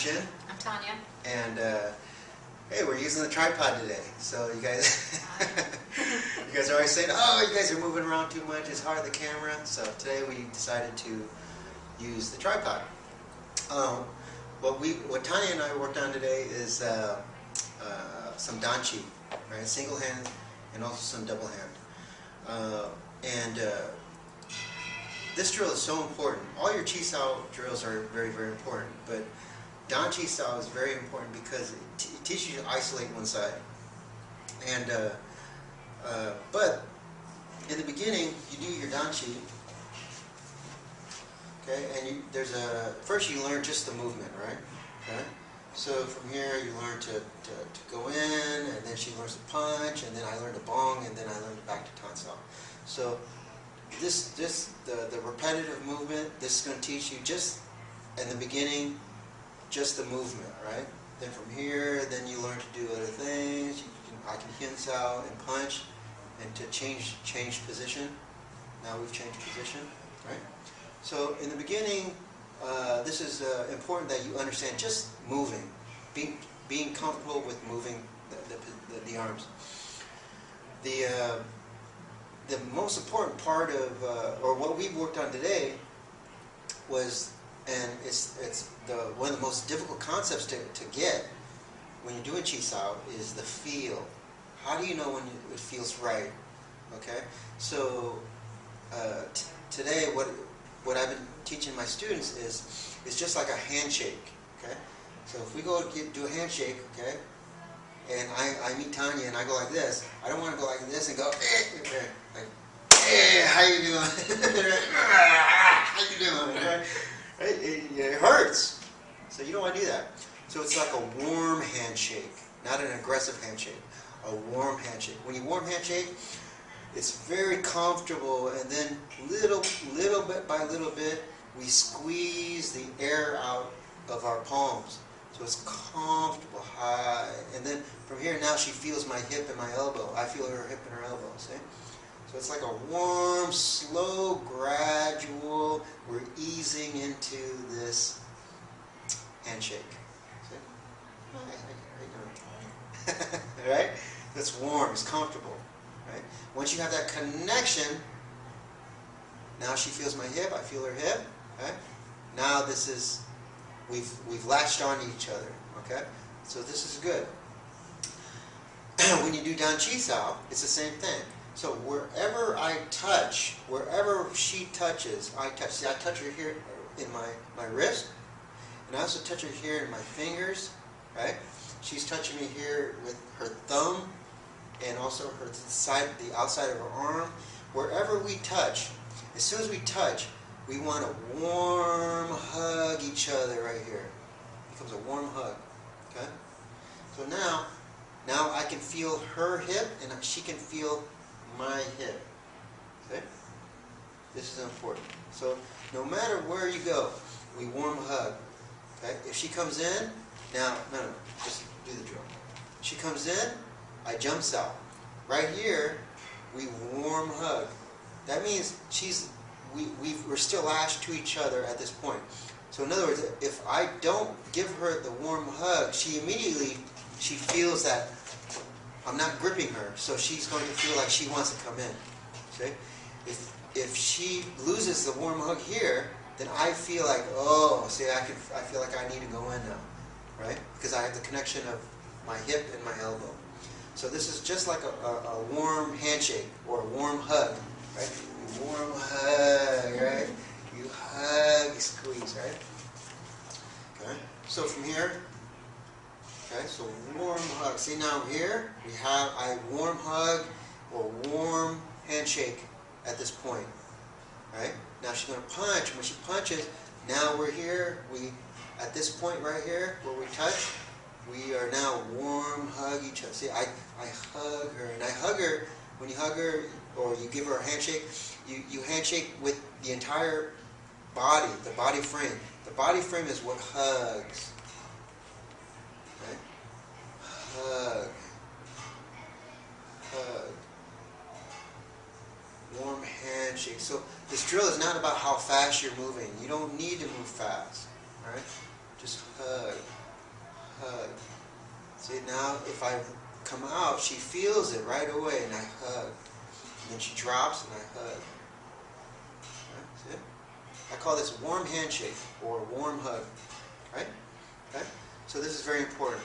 Chin. I'm Tanya. And hey, we're using the tripod today. So you guys, you guys are always saying, "Oh, you guys are moving around too much. It's hard, the camera." So today we decided to use the tripod. What Tanya and I worked on today is some danchi, right? Single hand and also some double hand. This drill is so important. All your Chi Sau drills are very, very important, but Chi Sau is very important because it teaches you to isolate one side. And but in the beginning, you do your danchi, okay? And first you learn just the movement, right? Okay. So from here you learn to go in, and then she learns to punch, and then I learned to bong, and then I learned back to tan sao. So the repetitive movement, this is going to teach you just in the beginning, just the movement, right? Then from here, then you learn to do other things. I can Hin Sao and punch, and to change position. Now we've changed position, right? So in the beginning, this is important that you understand just moving, being comfortable with moving the arms. The most important part of, or what we worked on today was, and it's one of the most difficult concepts to get when you're doing Chi Sau, is the feel. How do you know when it feels right? Okay, so today what I've been teaching my students is just like a handshake. Okay, so if we go do a handshake, okay, and I meet Tanya and I go like this, I don't want to go like this and go like, hey, how you doing? How you doing? Right? It hurts. So you don't want to do that. So it's like a warm handshake, not an aggressive handshake. A warm handshake. When you warm handshake, it's very comfortable, and then little bit by little bit, we squeeze the air out of our palms. So it's comfortable, high. And then from here, now she feels my hip and my elbow. I feel her hip and her elbow, see? So it's like a warm, slow, gradual, we're easing into this handshake. See? Hi, how you doing? Right? It's warm, it's comfortable. Right? Once you have that connection, now she feels my hip, I feel her hip. Okay? Now this is, we've latched on to each other. Okay? So this is good. When you do Chi Sau, it's the same thing. So wherever I touch, wherever she touches, I touch. See, I touch her here in my wrist, and I also touch her here in my fingers, right? She's touching me here with her thumb, and also her side, the outside of her arm. Wherever we touch, as soon as we touch, we want to warm hug each other right here. It becomes a warm hug, okay? So now I can feel her hip, and she can feel my hip. Okay? This is important. So no matter where you go, we warm hug. Okay? If she comes in, now, no, just do the drill. She comes in, I jump out. Right here, we warm hug. That means we're still lashed to each other at this point. So in other words, if I don't give her the warm hug, she feels that I'm not gripping her, so she's going to feel like she wants to come in. See? If she loses the warm hug here, then I feel like, oh, see, I feel like I need to go in now, right? Because I have the connection of my hip and my elbow. So this is just like a warm handshake or a warm hug, right? You warm hug, right? You hug, you squeeze, right? Okay. So from here. Okay, so warm hug. See, now here we have a warm hug or warm handshake at this point. Right? Now she's going to punch. When she punches, now we're here. At this point right here where we touch, we are now warm hug each other. See, I hug her, and I hug her. When you hug her or you give her a handshake, you handshake with the entire body, the body frame. The body frame is what hugs. Hug. Hug. Warm handshake. So this drill is not about how fast you're moving. You don't need to move fast. Right? Just hug, hug. See, now if I come out, she feels it right away, and I hug. And then she drops, and I hug. Right? See? I call this warm handshake or warm hug. Right? Okay? So this is very important.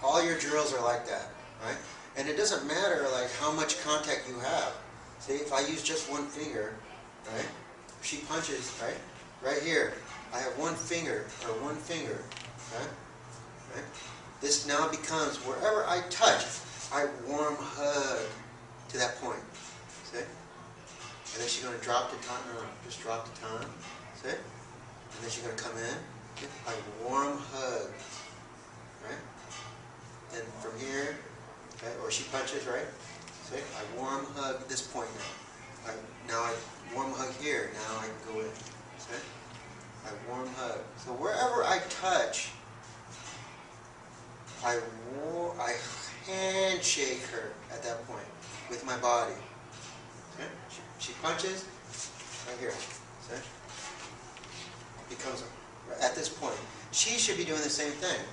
All your drills are like that. Right? And it doesn't matter like how much contact you have. See, if I use just one finger, right? If she punches, right? Right here, I have one finger, right? Right? This now becomes, wherever I touch, I warm hug to that point. See? And then she's going to drop the tongue, just drop the tongue. See? And then she's going to come in. I warm hug. Right? And from here, okay, or she punches, right? See? I warm hug at this point now. Now I warm hug here. Now I can go in. See? I warm hug. So wherever I touch, I handshake her at that point with my body. Okay? She punches right here. See? Becomes at this point. She should be doing the same thing.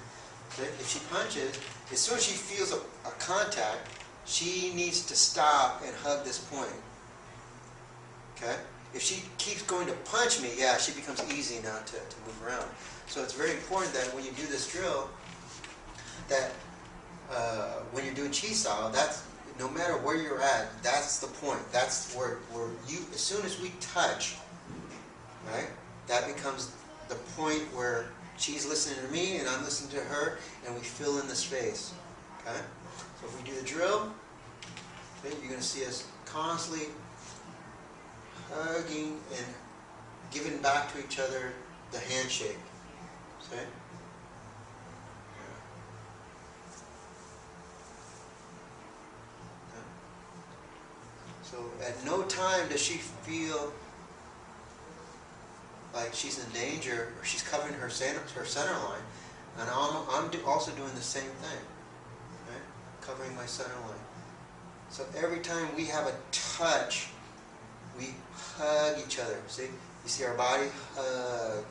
See? If she punches, as soon as she feels a contact, she needs to stop and hug this point. Okay? If she keeps going to punch me, yeah, she becomes easy now to move around. So it's very important that when you do this drill, that when you're doing Chi Sau, that's no matter where you're at, that's the point. That's where you, as soon as we touch, right, that becomes the point where she's listening to me and I'm listening to her, and we fill in the space. Okay? So if we do the drill, okay, you're going to see us constantly hugging and giving back to each other the handshake. See? So at no time does she feel like she's in danger or she's covering her center line. And I'm also doing the same thing. Right? Covering my center line. So every time we have a touch, we hug each other. See? You see our body? Hug.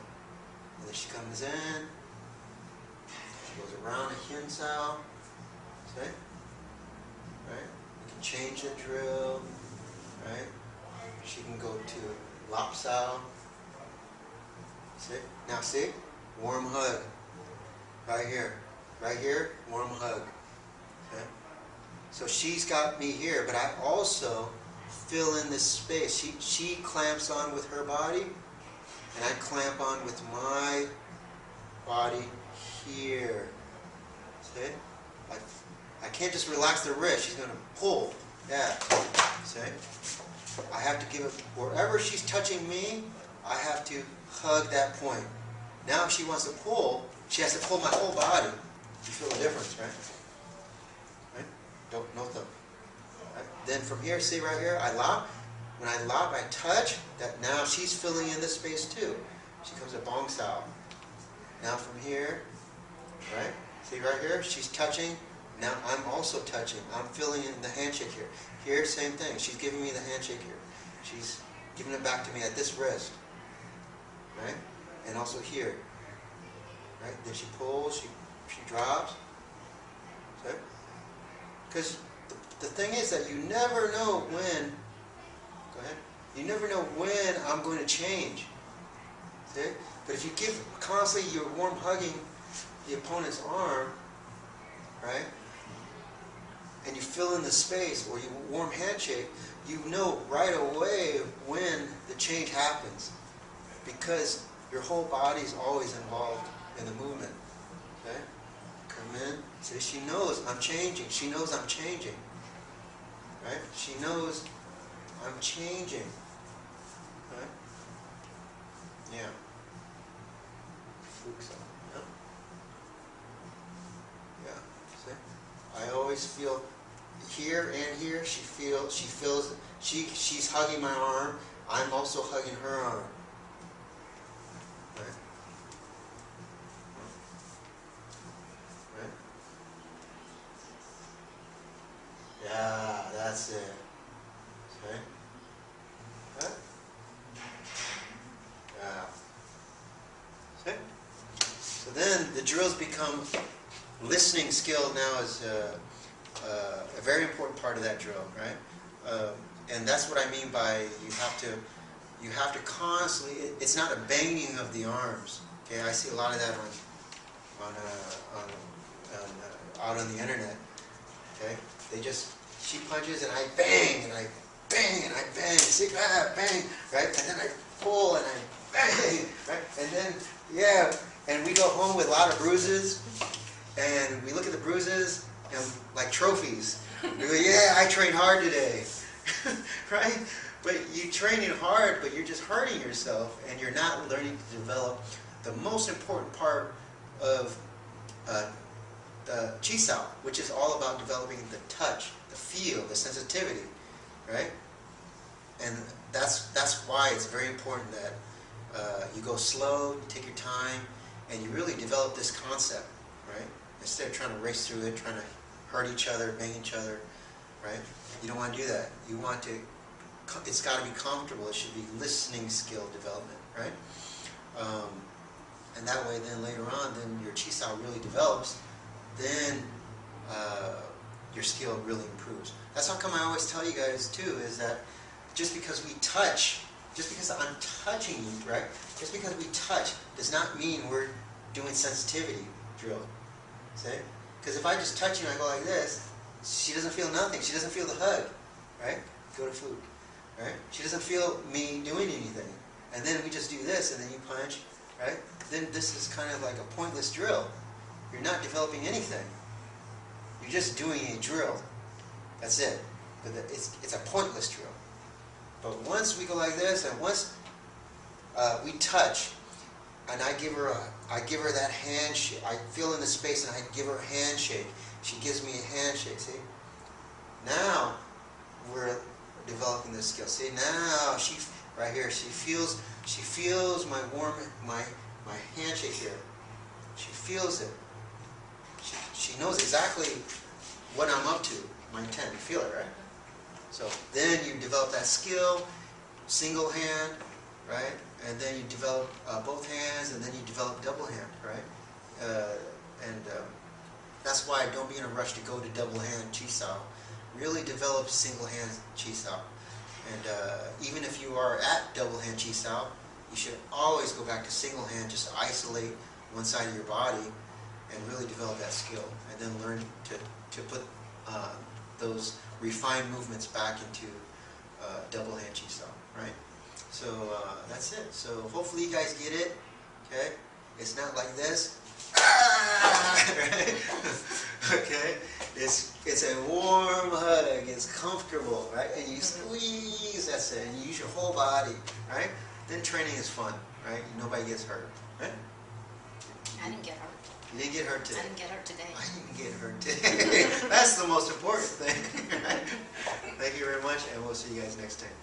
And then she comes in. She goes around a Chi Sau. See? Right? We can change the drill. Right? She can go to Lap Sau. See? Now see? Warm hug. Right here. Right here, warm hug. Okay? So she's got me here, but I also fill in this space. She clamps on with her body, and I clamp on with my body here. See? I can't just relax the wrist. She's going to pull. Yeah. See? I have to give it, wherever she's touching me, I have to hug that point. Now if she wants to pull, she has to pull my whole body. You feel the difference, right? Right? Don't note them. Right? Then from here, see right here, I lop. When I lop, I touch. That now she's filling in this space too. She comes to Bong Sau. Now from here, right? See right here, she's touching. Now I'm also touching. I'm filling in the handshake here. Here, same thing. She's giving me the handshake here. She's giving it back to me at this wrist. Right? And also here. Right? Then she pulls, she drops. See? Because the thing is that you never know when, go ahead, you never know when I'm going to change. See? But if you give constantly your warm hugging the opponent's arm, right? And you fill in the space, or you warm handshake, you know right away when the change happens. Because your whole body is always involved in the movement. Okay? Come in. See, she knows I'm changing. She knows I'm changing. Right? She knows I'm changing. Right? Yeah. Yeah. Yeah. See? I always feel here and here. She's hugging my arm. I'm also hugging her arm. Right? Right? Yeah, that's it. Okay? Okay? Yeah. See? So then the drills become, listening skill now is a very important part of that drill, right? And that's what I mean by you have to constantly, it's not a banging of the arms. Okay, I see a lot of that out on the internet. Okay, they just, she punches and I bang and I bang and I bang, see, bang, right? And then I pull and I bang, right? And then, yeah, and we go home with a lot of bruises, and we look at the bruises and like trophies. We go, yeah, I trained hard today, right? But you're training hard, but you're just hurting yourself, and you're not learning to develop the most important part of the Chi Sau, which is all about developing the touch, the feel, the sensitivity, right? And that's why it's very important that you go slow, you take your time, and you really develop this concept, right? Instead of trying to race through it, trying to hurt each other, bang each other, right? You don't want to do that. You want to, it's got to be comfortable. It should be listening skill development, right? And that way then later on, then your Chi Sau really develops, then your skill really improves. That's how come I always tell you guys too, is that just because we touch, just because I'm touching you, right? Just because we touch does not mean we're doing sensitivity drill. See? Because if I just touch you and I go like this, she doesn't feel nothing. She doesn't feel the hug, right? Go to food, right? She doesn't feel me doing anything. And then we just do this, and then you punch, right? Then this is kind of like a pointless drill. You're not developing anything. You're just doing a drill. That's it. But it's a pointless drill. But once we go like this, and once we touch, and I give her that handshake. I feel in the space, and I give her a handshake. She gives me a handshake. See? Now we're developing this skill. See? Now she right here. She feels my warm my handshake here. She feels it. She knows exactly what I'm up to. My intent. You feel it, right? So then you develop that skill, single hand, right? And then you develop both hands, and then you develop double hand, right? That's why don't be in a rush to go to double hand Chi Sau. Really develop single hand Chi Sau. And even if you are at double hand Chi Sau, you should always go back to single hand, just isolate one side of your body and really develop that skill. And then learn to put those refined movements back into double hand Chi Sau, right? So that's it. So hopefully you guys get it. Okay, it's not like this. Right? Okay, it's a warm hug. It's comfortable, right? And you squeeze. That's it. And you use your whole body, right? Then training is fun, right? Nobody gets hurt, right? I didn't get hurt. You didn't get hurt today. I didn't get hurt today. I didn't get hurt today. That's the most important thing. Thank you very much, and we'll see you guys next time.